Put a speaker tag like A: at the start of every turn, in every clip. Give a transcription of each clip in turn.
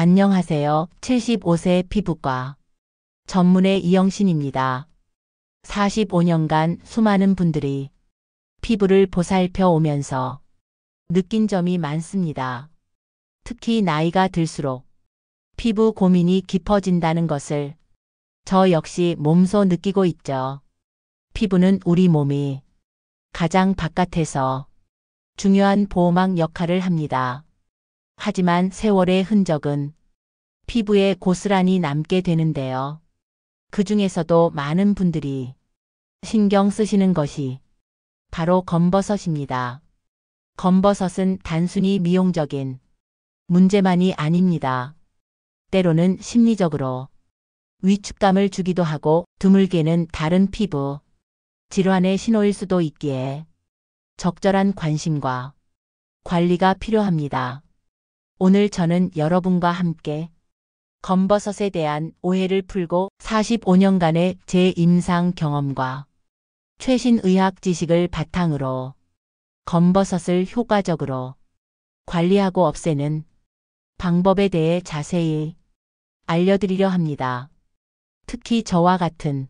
A: 안녕하세요. 75세 피부과 전문의 이영신입니다. 45년간 수많은 분들이 피부를 보살펴 오면서 느낀 점이 많습니다. 특히 나이가 들수록 피부 고민이 깊어진다는 것을 저 역시 몸소 느끼고 있죠. 피부는 우리 몸이 가장 바깥에서 중요한 보호막 역할을 합니다. 하지만 세월의 흔적은 피부에 고스란히 남게 되는데요. 그 중에서도 많은 분들이 신경 쓰시는 것이 바로 검버섯입니다. 검버섯은 단순히 미용적인 문제만이 아닙니다. 때로는 심리적으로 위축감을 주기도 하고 드물게는 다른 피부 질환의 신호일 수도 있기에 적절한 관심과 관리가 필요합니다. 오늘 저는 여러분과 함께 검버섯에 대한 오해를 풀고 45년간의 제 임상 경험과 최신 의학 지식을 바탕으로 검버섯을 효과적으로 관리하고 없애는 방법에 대해 자세히 알려드리려 합니다. 특히 저와 같은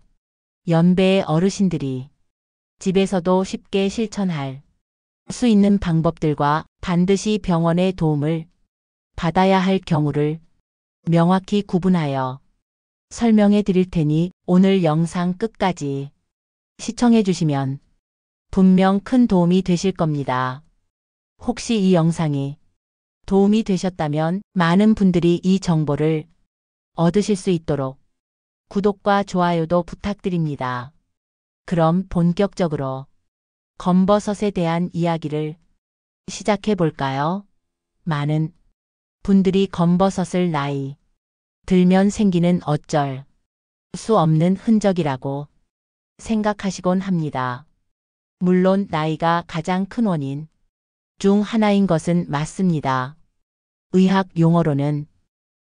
A: 연배의 어르신들이 집에서도 쉽게 실천할 수 있는 방법들과 반드시 병원의 도움을 받아야 할 경우를 명확히 구분하여 설명해 드릴 테니 오늘 영상 끝까지 시청해 주시면 분명 큰 도움이 되실 겁니다. 혹시 이 영상이 도움이 되셨다면 많은 분들이 이 정보를 얻으실 수 있도록 구독과 좋아요도 부탁드립니다. 그럼 본격적으로 검버섯에 대한 이야기를 시작해 볼까요? 많은 분들이 검버섯을 나이 들면 생기는 어쩔 수 없는 흔적이라고 생각하시곤 합니다. 물론 나이가 가장 큰 원인 중 하나인 것은 맞습니다. 의학 용어로는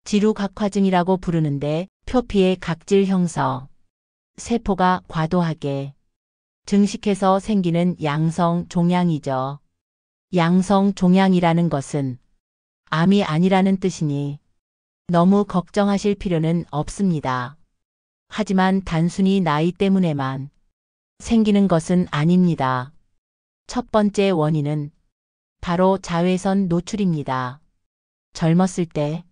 A: 지루각화증이라고 부르는데 표피의 각질 형성, 세포가 과도하게 증식해서 생기는 양성 종양이죠. 양성 종양이라는 것은 암이 아니라는 뜻이니 너무 걱정하실 필요는 없습니다. 하지만 단순히 나이 때문에만 생기는 것은 아닙니다. 첫 번째 원인은 바로 자외선 노출입니다. 젊었을 때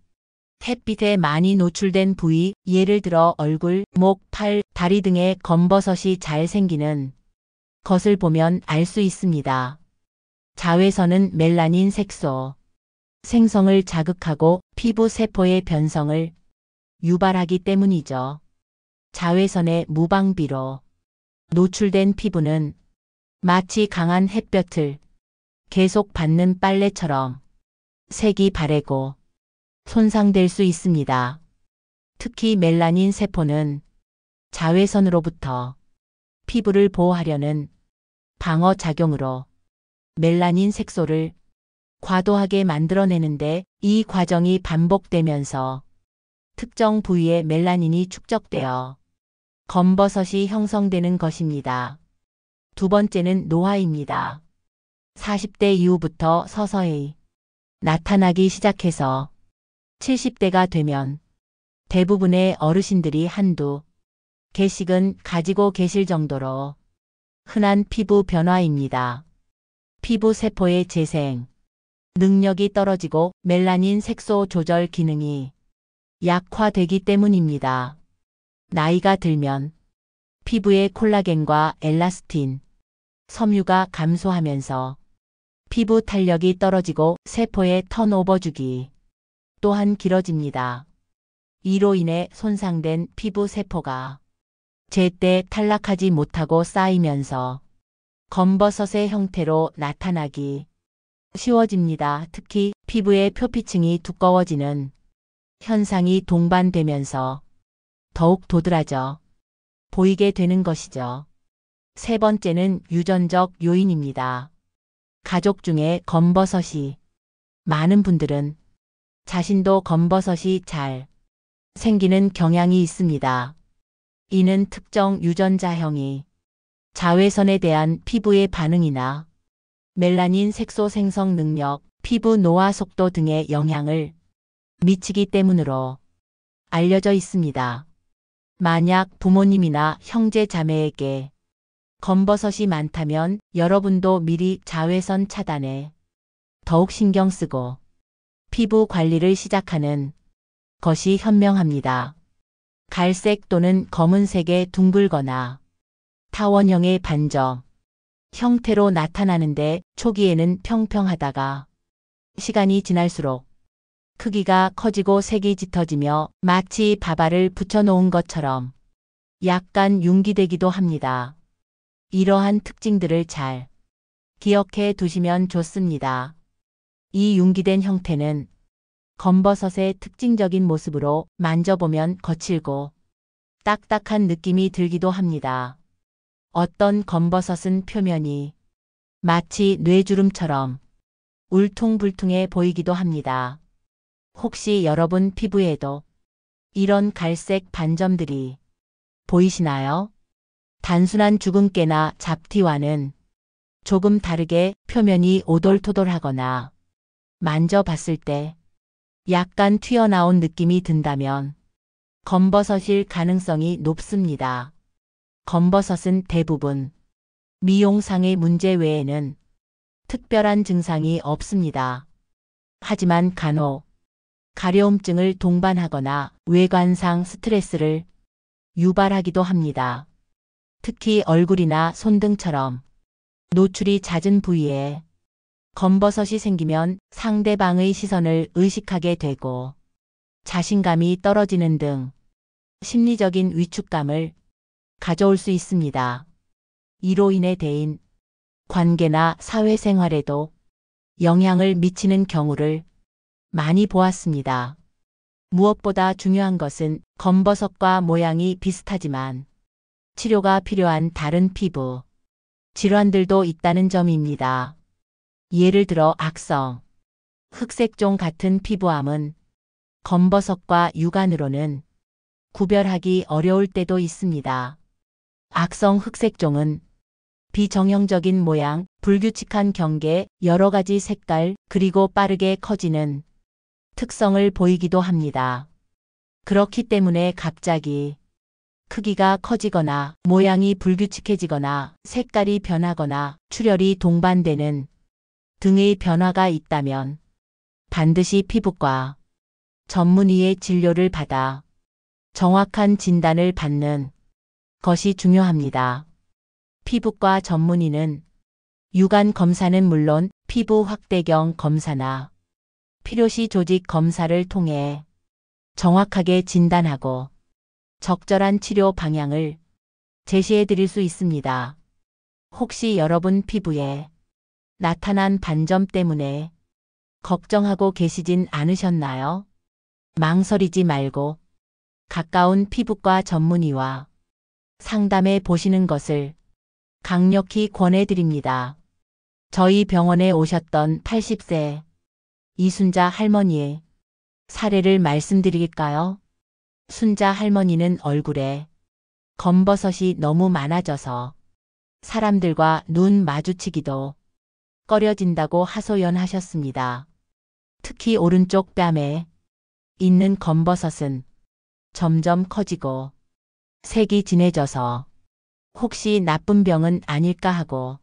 A: 햇빛에 많이 노출된 부위, 예를 들어 얼굴, 목, 팔, 다리 등에 검버섯이 잘 생기는 것을 보면 알 수 있습니다. 자외선은 멜라닌 색소 생성을 자극하고 피부 세포의 변성을 유발하기 때문이죠. 자외선의 무방비로 노출된 피부는 마치 강한 햇볕을 계속 받는 빨래처럼 색이 바래고 손상될 수 있습니다. 특히 멜라닌 세포는 자외선으로부터 피부를 보호하려는 방어 작용으로 멜라닌 색소를 과도하게 만들어내는데 이 과정이 반복되면서 특정 부위의 멜라닌이 축적되어 검버섯이 형성되는 것입니다. 두 번째는 노화입니다. 40대 이후부터 서서히 나타나기 시작해서 70대가 되면 대부분의 어르신들이 한두 개씩은 가지고 계실 정도로 흔한 피부 변화입니다. 피부 세포의 재생 능력이 떨어지고 멜라닌 색소 조절 기능이 약화되기 때문입니다. 나이가 들면 피부의 콜라겐과 엘라스틴, 섬유가 감소하면서 피부 탄력이 떨어지고 세포의 턴오버 주기 또한 길어집니다. 이로 인해 손상된 피부 세포가 제때 탈락하지 못하고 쌓이면서 검버섯의 형태로 나타나기 쉬워집니다. 특히 피부의 표피층이 두꺼워지는 현상이 동반되면서 더욱 도드라져 보이게 되는 것이죠. 세 번째는 유전적 요인입니다. 가족 중에 검버섯이 많은 분들은 자신도 검버섯이 잘 생기는 경향이 있습니다. 이는 특정 유전자형이 자외선에 대한 피부의 반응이나 멜라닌 색소 생성 능력, 피부 노화 속도 등의 영향을 미치기 때문으로 알려져 있습니다. 만약 부모님이나 형제 자매에게 검버섯이 많다면 여러분도 미리 자외선 차단에 더욱 신경 쓰고 피부 관리를 시작하는 것이 현명합니다. 갈색 또는 검은색의 둥글거나 타원형의 반점 형태로 나타나는데 초기에는 평평하다가 시간이 지날수록 크기가 커지고 색이 짙어지며 마치 밥알을 붙여놓은 것처럼 약간 융기되기도 합니다. 이러한 특징들을 잘 기억해 두시면 좋습니다. 이 융기된 형태는 검버섯의 특징적인 모습으로 만져보면 거칠고 딱딱한 느낌이 들기도 합니다. 어떤 검버섯은 표면이 마치 뇌주름처럼 울퉁불퉁해 보이기도 합니다. 혹시 여러분 피부에도 이런 갈색 반점들이 보이시나요? 단순한 주근깨나 잡티와는 조금 다르게 표면이 오돌토돌하거나 만져봤을 때 약간 튀어나온 느낌이 든다면 검버섯일 가능성이 높습니다. 검버섯은 대부분 미용상의 문제 외에는 특별한 증상이 없습니다. 하지만 간혹 가려움증을 동반하거나 외관상 스트레스를 유발하기도 합니다. 특히 얼굴이나 손등처럼 노출이 잦은 부위에 검버섯이 생기면 상대방의 시선을 의식하게 되고 자신감이 떨어지는 등 심리적인 위축감을 가져올 수 있습니다. 이로 인해 대인 관계나 사회생활에도 영향을 미치는 경우를 많이 보았습니다. 무엇보다 중요한 것은 검버섯과 모양이 비슷하지만 치료가 필요한 다른 피부 질환들도 있다는 점입니다. 예를 들어 악성, 흑색종 같은 피부암은 검버섯과 육안으로는 구별하기 어려울 때도 있습니다. 악성 흑색종은 비정형적인 모양, 불규칙한 경계, 여러 가지 색깔, 그리고 빠르게 커지는 특성을 보이기도 합니다. 그렇기 때문에 갑자기 크기가 커지거나 모양이 불규칙해지거나 색깔이 변하거나 출혈이 동반되는 등의 변화가 있다면 반드시 피부과 전문의의 진료를 받아 정확한 진단을 받는 것이 중요합니다. 피부과 전문의는 육안 검사는 물론 피부 확대경 검사나 필요시 조직 검사를 통해 정확하게 진단하고 적절한 치료 방향을 제시해 드릴 수 있습니다. 혹시 여러분 피부에 나타난 반점 때문에 걱정하고 계시진 않으셨나요? 망설이지 말고 가까운 피부과 전문의와 상담해 보시는 것을 강력히 권해드립니다. 저희 병원에 오셨던 80세 이순자 할머니의 사례를 말씀드릴까요? 순자 할머니는 얼굴에 검버섯이 너무 많아져서 사람들과 눈 마주치기도 꺼려진다고 하소연하셨습니다. 특히 오른쪽 뺨에 있는 검버섯은 점점 커지고 색이 진해져서 혹시 나쁜 병은 아닐까 하고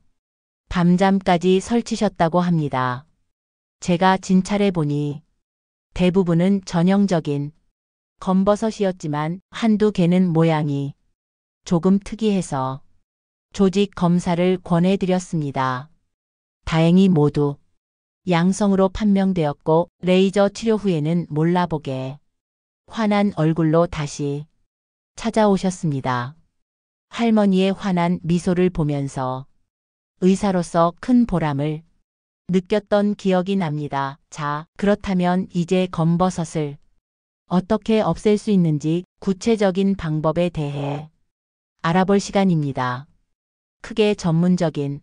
A: 밤잠까지 설치셨다고 합니다. 제가 진찰해 보니 대부분은 전형적인 검버섯이었지만 한두 개는 모양이 조금 특이해서 조직 검사를 권해드렸습니다. 다행히 모두 양성으로 판명되었고 레이저 치료 후에는 몰라보게 환한 얼굴로 다시 찾아오셨습니다. 할머니의 환한 미소를 보면서 의사로서 큰 보람을 느꼈던 기억이 납니다. 자, 그렇다면 이제 검버섯을 어떻게 없앨 수 있는지 구체적인 방법에 대해 알아볼 시간입니다. 크게 전문적인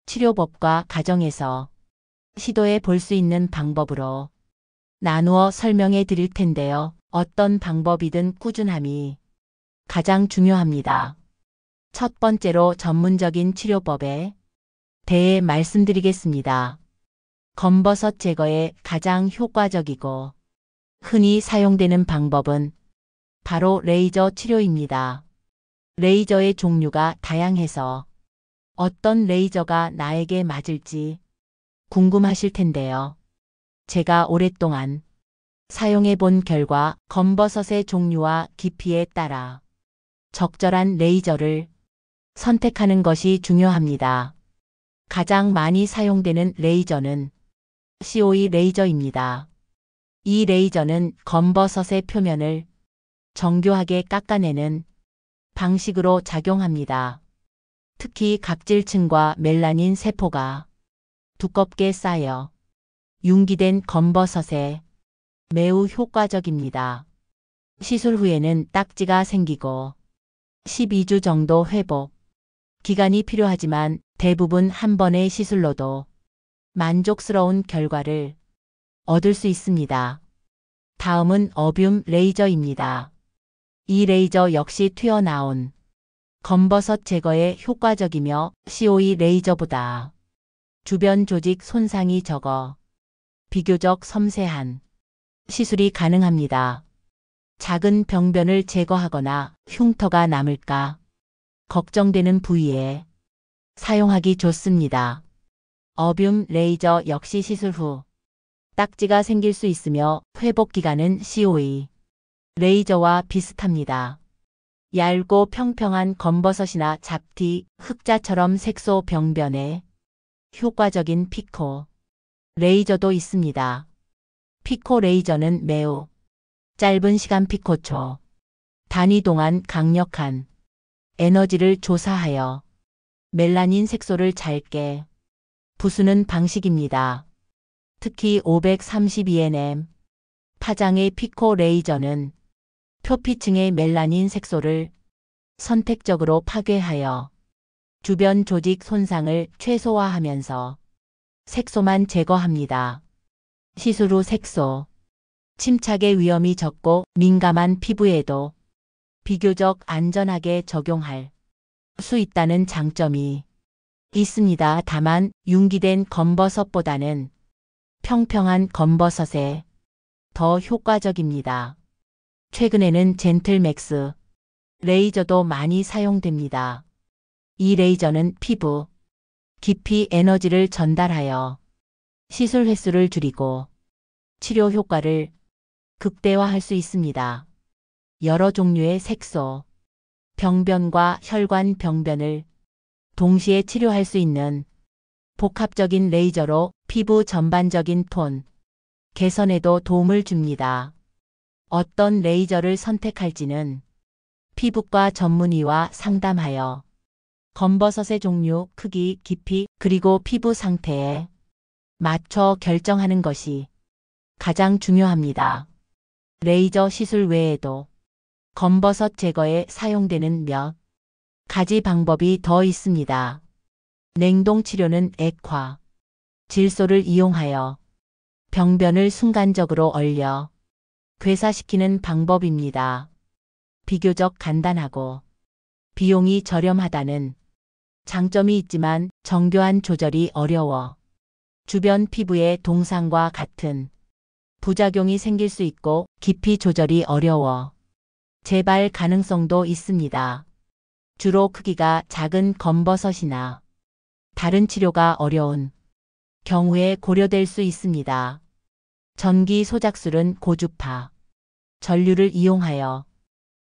A: 치료법과 가정에서 시도해 볼 수 있는 방법으로 나누어 설명해 드릴 텐데요. 어떤 방법이든 꾸준함이 가장 중요합니다. 첫 번째로 전문적인 치료법에 대해 말씀드리겠습니다. 검버섯 제거에 가장 효과적이고 흔히 사용되는 방법은 바로 레이저 치료입니다. 레이저의 종류가 다양해서 어떤 레이저가 나에게 맞을지 궁금하실 텐데요. 제가 오랫동안 사용해 본 결과 검버섯의 종류와 깊이에 따라 적절한 레이저를 선택하는 것이 중요합니다. 가장 많이 사용되는 레이저는 COE 레이저입니다. 이 레이저는 검버섯의 표면을 정교하게 깎아내는 방식으로 작용합니다. 특히 각질층과 멜라닌 세포가 두껍게 쌓여 융기된 검버섯에 매우 효과적입니다. 시술 후에는 딱지가 생기고 12주 정도 회복 기간이 필요하지만 대부분 한 번의 시술로도 만족스러운 결과를 얻을 수 있습니다. 다음은 어뷸 레이저입니다. 이 레이저 역시 튀어나온 검버섯 제거에 효과적이며 COE 레이저보다 주변 조직 손상이 적어 비교적 섬세한 시술이 가능합니다. 작은 병변을 제거하거나 흉터가 남을까 걱정되는 부위에 사용하기 좋습니다. 어뷸 레이저 역시 시술 후 딱지가 생길 수 있으며 회복 기간은 COE 레이저와 비슷합니다. 얇고 평평한 검버섯이나 잡티, 흑자처럼 색소 병변에 효과적인 피코 레이저도 있습니다. 피코 레이저는 매우 짧은 시간 피코초 단위 동안 강력한 에너지를 조사하여 멜라닌 색소를 짧게 부수는 방식입니다. 특히 532nm 파장의 피코 레이저는 표피층의 멜라닌 색소를 선택적으로 파괴하여 주변 조직 손상을 최소화하면서 색소만 제거합니다. 시술 후 색소 침착의 위험이 적고 민감한 피부에도 비교적 안전하게 적용할 수 있다는 장점이 있습니다. 다만 융기된 검버섯보다는 평평한 검버섯에 더 효과적입니다. 최근에는 젠틀맥스 레이저도 많이 사용됩니다. 이 레이저는 피부 깊이 에너지를 전달하여 시술 횟수를 줄이고 치료 효과를 극대화할 수 있습니다. 여러 종류의 색소, 병변과 혈관 병변을 동시에 치료할 수 있는 복합적인 레이저로 피부 전반적인 톤 개선에도 도움을 줍니다. 어떤 레이저를 선택할지는 피부과 전문의와 상담하여 검버섯의 종류, 크기, 깊이, 그리고 피부 상태에 맞춰 결정하는 것이 가장 중요합니다. 레이저 시술 외에도 검버섯 제거에 사용되는 몇 가지 방법이 더 있습니다. 냉동 치료는 액화, 질소를 이용하여 병변을 순간적으로 얼려 괴사시키는 방법입니다. 비교적 간단하고 비용이 저렴하다는 장점이 있지만 정교한 조절이 어려워 주변 피부의 동상과 같은 부작용이 생길 수 있고 깊이 조절이 어려워 재발 가능성도 있습니다. 주로 크기가 작은 검버섯이나 다른 치료가 어려운 경우에 고려될 수 있습니다. 전기 소작술은 고주파 전류를 이용하여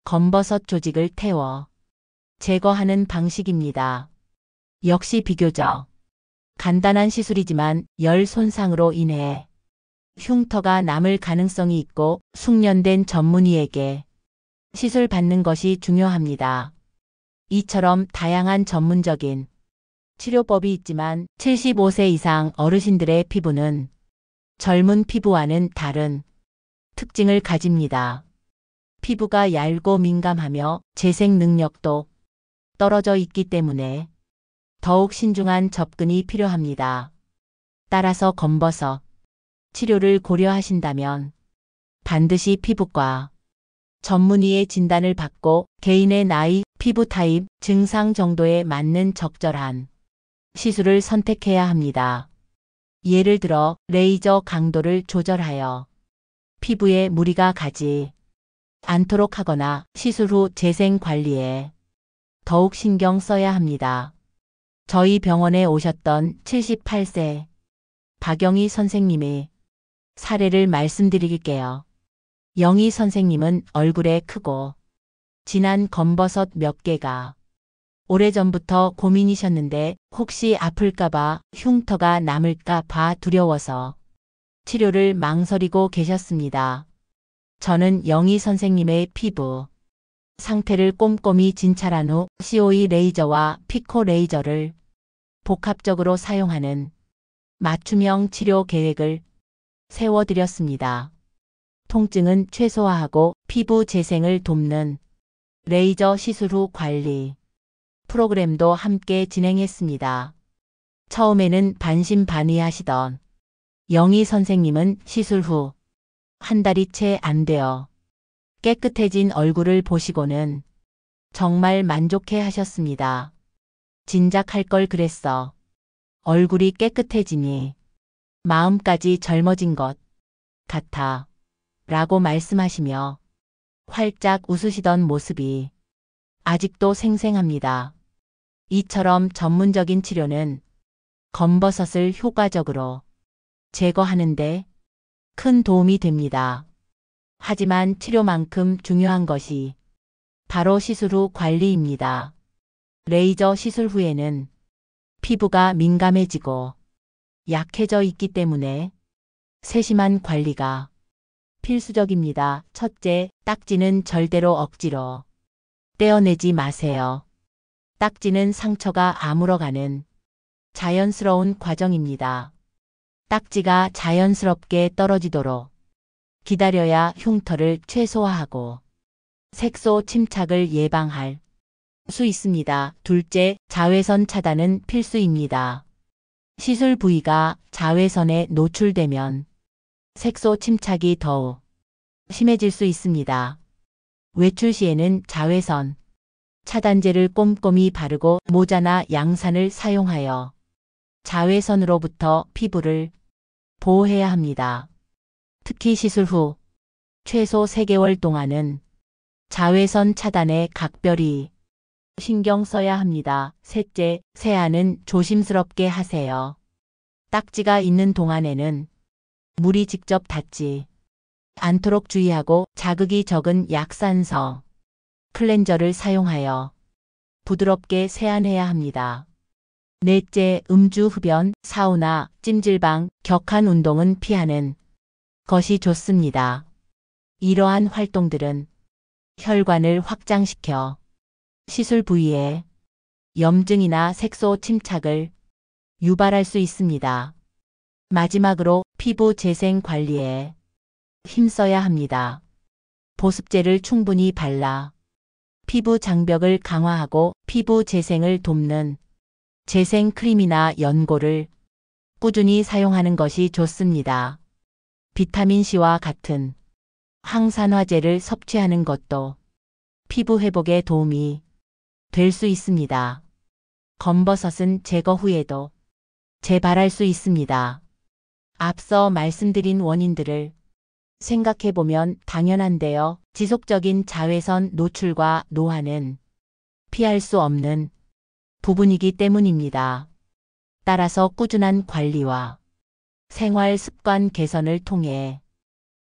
A: 검버섯 조직을 태워 제거하는 방식입니다. 역시 비교적 간단한 시술이지만 열 손상으로 인해 흉터가 남을 가능성이 있고 숙련된 전문의에게 시술 받는 것이 중요합니다. 이처럼 다양한 전문적인 치료법이 있지만 75세 이상 어르신들의 피부는 젊은 피부와는 다른 특징을 가집니다. 피부가 얇고 민감하며 재생 능력도 떨어져 있기 때문에 더욱 신중한 접근이 필요합니다. 따라서 검버섯 치료를 고려하신다면 반드시 피부과 전문의의 진단을 받고 개인의 나이, 피부 타입, 증상 정도에 맞는 적절한 시술을 선택해야 합니다. 예를 들어 레이저 강도를 조절하여 피부에 무리가 가지 않도록 하거나 시술 후 재생 관리에 더욱 신경 써야 합니다. 저희 병원에 오셨던 78세 박영희 선생님의 사례를 말씀드릴게요. 영희 선생님은 얼굴에 크고 진한 검버섯 몇 개가 오래전부터 고민이셨는데 혹시 아플까봐 흉터가 남을까봐 두려워서 치료를 망설이고 계셨습니다. 저는 영희 선생님의 피부 상태를 꼼꼼히 진찰한 후 COE 레이저와 피코 레이저를 복합적으로 사용하는 맞춤형 치료 계획을 세워드렸습니다. 통증은 최소화하고 피부 재생을 돕는 레이저 시술 후 관리 프로그램도 함께 진행했습니다. 처음에는 반신반의하시던 영희 선생님은 시술 후 한 달이 채 안 되어 깨끗해진 얼굴을 보시고는 정말 만족해 하셨습니다. 진작 할 걸 그랬어. 얼굴이 깨끗해지니 마음까지 젊어진 것 같아. 라고 말씀하시며 활짝 웃으시던 모습이 아직도 생생합니다. 이처럼 전문적인 치료는 검버섯을 효과적으로 제거하는데 큰 도움이 됩니다. 하지만 치료만큼 중요한 것이 바로 시술 후 관리입니다. 레이저 시술 후에는 피부가 민감해지고 약해져 있기 때문에 세심한 관리가 필수적입니다. 첫째, 딱지는 절대로 억지로 떼어내지 마세요. 딱지는 상처가 아물어가는 자연스러운 과정입니다. 딱지가 자연스럽게 떨어지도록 기다려야 흉터를 최소화하고 색소 침착을 예방할 수 있습니다. 둘째, 자외선 차단은 필수입니다. 시술 부위가 자외선에 노출되면 색소 침착이 더욱 심해질 수 있습니다. 외출 시에는 자외선 차단제를 꼼꼼히 바르고 모자나 양산을 사용하여 자외선으로부터 피부를 보호해야 합니다. 특히 시술 후 최소 3개월 동안은 자외선 차단에 각별히 신경 써야 합니다. 셋째, 세안은 조심스럽게 하세요. 딱지가 있는 동안에는 물이 직접 닿지 않도록 주의하고 자극이 적은 약산성 클렌저를 사용하여 부드럽게 세안해야 합니다. 넷째, 음주 흡연, 사우나, 찜질방, 격한 운동은 피하는 것이 좋습니다. 이러한 활동들은 혈관을 확장시켜 시술 부위에 염증이나 색소 침착을 유발할 수 있습니다. 마지막으로 피부 재생 관리에 힘써야 합니다. 보습제를 충분히 발라 피부 장벽을 강화하고 피부 재생을 돕는 재생 크림이나 연고를 꾸준히 사용하는 것이 좋습니다. 비타민C와 같은 항산화제를 섭취하는 것도 피부 회복에 도움이 될 수 있습니다. 검버섯은 제거 후에도 재발할 수 있습니다. 앞서 말씀드린 원인들을 생각해보면 당연한데요. 지속적인 자외선 노출과 노화는 피할 수 없는 부분이기 때문입니다. 따라서 꾸준한 관리와 생활 습관 개선을 통해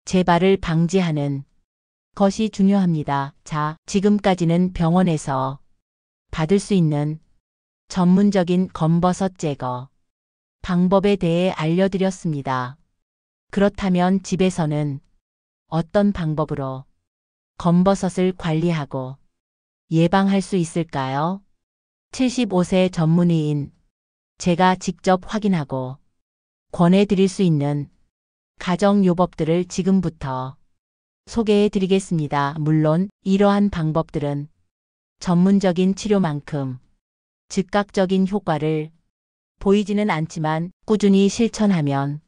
A: 재발을 방지하는 것이 중요합니다. 자, 지금까지는 병원에서 받을 수 있는 전문적인 검버섯 제거 방법에 대해 알려드렸습니다. 그렇다면 집에서는 어떤 방법으로 검버섯을 관리하고 예방할 수 있을까요? 75세 전문의인 제가 직접 확인하고 권해드릴 수 있는 가정요법들을 지금부터 소개해 드리겠습니다. 물론 이러한 방법들은 전문적인 치료만큼 즉각적인 효과를 보이지는 않지만 꾸준히 실천하면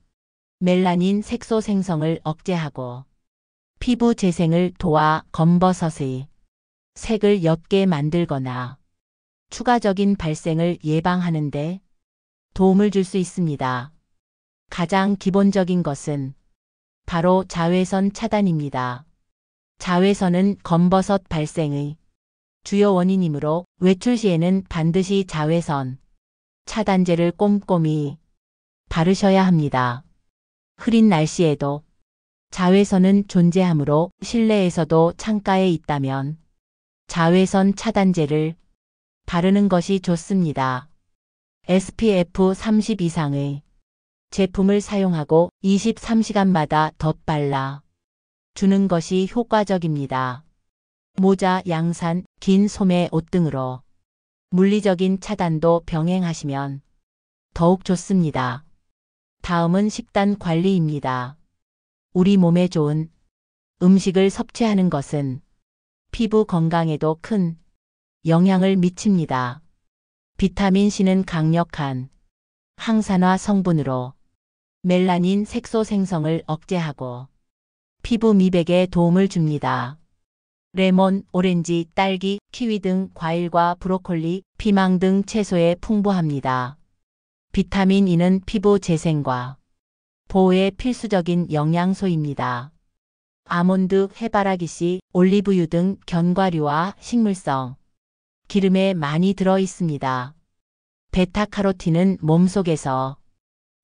A: 멜라닌 색소 생성을 억제하고 피부 재생을 도와 검버섯의 색을 옅게 만들거나 추가적인 발생을 예방하는 데 도움을 줄 수 있습니다. 가장 기본적인 것은 바로 자외선 차단입니다. 자외선은 검버섯 발생의 주요 원인이므로 외출 시에는 반드시 자외선 차단제를 꼼꼼히 바르셔야 합니다. 흐린 날씨에도 자외선은 존재하므로 실내에서도 창가에 있다면 자외선 차단제를 바르는 것이 좋습니다. SPF 30 이상의 제품을 사용하고 23시간마다 덧발라 주는 것이 효과적입니다. 모자, 양산, 긴 소매 옷 등으로 물리적인 차단도 병행하시면 더욱 좋습니다. 다음은 식단 관리입니다. 우리 몸에 좋은 음식을 섭취하는 것은 피부 건강에도 큰 영향을 미칩니다. 비타민C는 강력한 항산화 성분으로 멜라닌 색소 생성을 억제하고 피부 미백에 도움을 줍니다. 레몬, 오렌지, 딸기, 키위 등 과일과 브로콜리, 피망 등 채소에 풍부합니다. 비타민 E는 피부 재생과 보호에 필수적인 영양소입니다. 아몬드, 해바라기씨, 올리브유 등 견과류와 식물성 기름에 많이 들어 있습니다. 베타카로틴은 몸속에서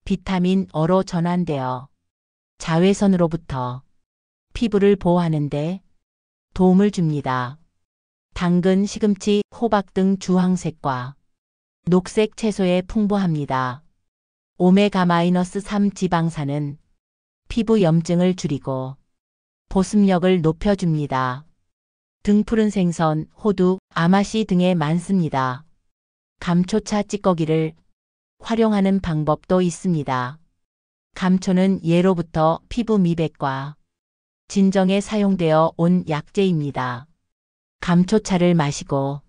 A: 비타민 O로 전환되어 자외선으로부터 피부를 보호하는 데 도움을 줍니다. 당근, 시금치, 호박 등 주황색과 녹색 채소에 풍부합니다. 오메가-3 지방산은 피부 염증을 줄이고 보습력을 높여줍니다. 등푸른 생선, 호두, 아마씨 등에 많습니다. 감초차 찌꺼기를 활용하는 방법도 있습니다. 감초는 예로부터 피부 미백과 진정에 사용되어 온 약재입니다. 감초차를 마시고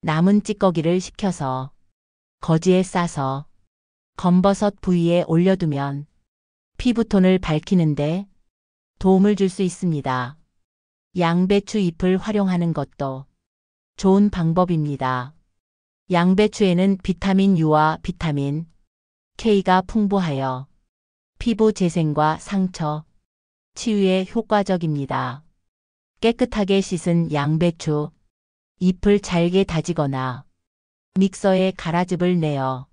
A: 남은 찌꺼기를 식혀서 거지에 싸서 검버섯 부위에 올려두면 피부톤을 밝히는데 도움을 줄 수 있습니다. 양배추 잎을 활용하는 것도 좋은 방법입니다. 양배추에는 비타민 U와 비타민 K가 풍부하여 피부 재생과 상처 치유에 효과적입니다. 깨끗하게 씻은 양배추 잎을 잘게 다지거나 믹서에 가라즙을 내어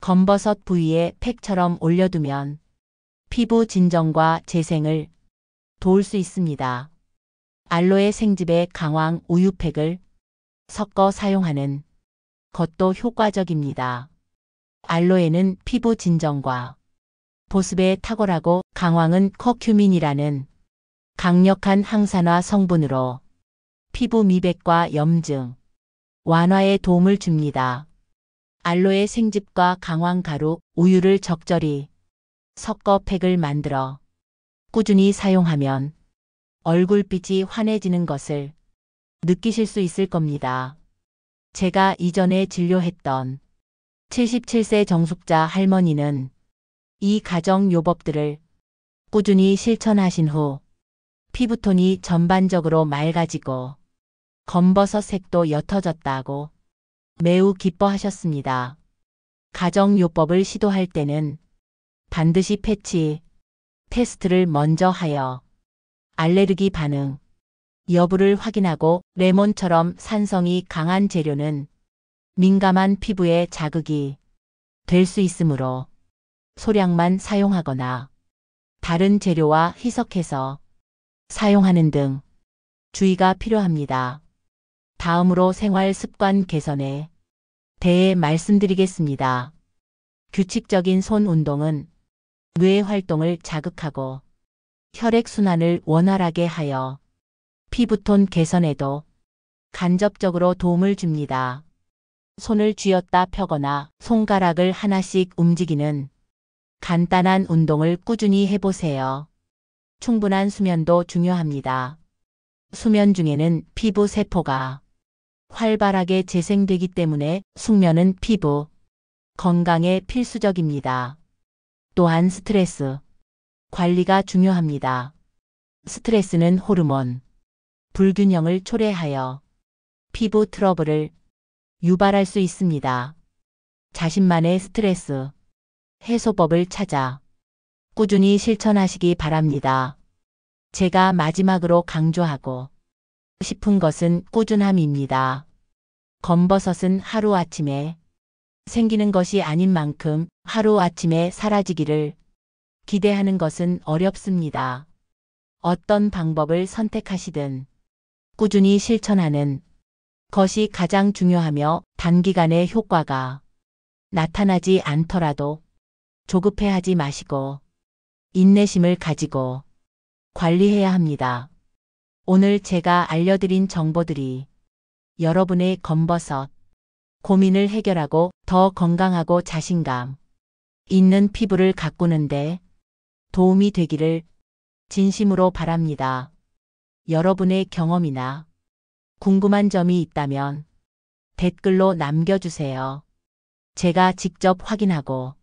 A: 검버섯 부위에 팩처럼 올려두면 피부 진정과 재생을 도울 수 있습니다. 알로에 생즙에 강황 우유팩을 섞어 사용하는 것도 효과적입니다. 알로에는 피부 진정과 보습에 탁월하고 강황은 커큐민이라는 강력한 항산화 성분으로 피부 미백과 염증 완화에 도움을 줍니다. 알로에 생즙과 강황 가루, 우유를 적절히 섞어 팩을 만들어 꾸준히 사용하면 얼굴빛이 환해지는 것을 느끼실 수 있을 겁니다. 제가 이전에 진료했던 77세 정숙자 할머니는 이 가정 요법들을 꾸준히 실천하신 후 피부톤이 전반적으로 맑아지고 검버섯 색도 옅어졌다고 매우 기뻐하셨습니다. 가정요법을 시도할 때는 반드시 패치 테스트를 먼저 하여 알레르기 반응 여부를 확인하고 레몬처럼 산성이 강한 재료는 민감한 피부에 자극이 될 수 있으므로 소량만 사용하거나 다른 재료와 희석해서 사용하는 등 주의가 필요합니다. 다음으로 생활 습관 개선에 대해 말씀드리겠습니다. 규칙적인 손 운동은 뇌 활동을 자극하고 혈액순환을 원활하게 하여 피부톤 개선에도 간접적으로 도움을 줍니다. 손을 쥐었다 펴거나 손가락을 하나씩 움직이는 간단한 운동을 꾸준히 해보세요. 충분한 수면도 중요합니다. 수면 중에는 피부 세포가 활발하게 재생되기 때문에 숙면은 피부 건강에 필수적입니다. 또한 스트레스 관리가 중요합니다. 스트레스는 호르몬 불균형을 초래하여 피부 트러블을 유발할 수 있습니다. 자신만의 스트레스 해소법을 찾아 꾸준히 실천하시기 바랍니다. 제가 마지막으로 강조하고 싶은 것은 꾸준함입니다. 검버섯은 하루아침에 생기는 것이 아닌 만큼 하루아침에 사라지기를 기대하는 것은 어렵습니다. 어떤 방법을 선택하시든 꾸준히 실천하는 것이 가장 중요하며 단기간에 효과가 나타나지 않더라도 조급해하지 마시고 인내심을 가지고 관리해야 합니다. 오늘 제가 알려드린 정보들이 여러분의 검버섯 고민을 해결하고 더 건강하고 자신감 있는 피부를 가꾸는데 도움이 되기를 진심으로 바랍니다. 여러분의 경험이나 궁금한 점이 있다면 댓글로 남겨주세요. 제가 직접 확인하고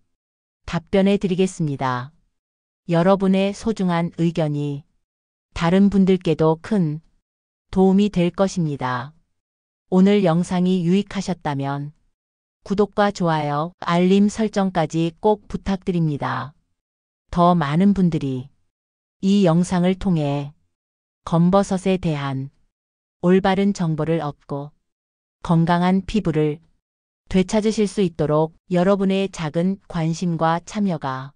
A: 답변해 드리겠습니다. 여러분의 소중한 의견이 다른 분들께도 큰 도움이 될 것입니다. 오늘 영상이 유익하셨다면 구독과 좋아요, 알림 설정까지 꼭 부탁드립니다. 더 많은 분들이 이 영상을 통해 검버섯에 대한 올바른 정보를 얻고 건강한 피부를 되찾으실 수 있도록 여러분의 작은 관심과 참여가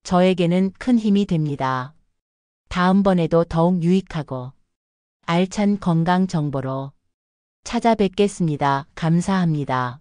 A: 저에게는 큰 힘이 됩니다. 다음번에도 더욱 유익하고 알찬 건강 정보로 찾아뵙겠습니다. 감사합니다.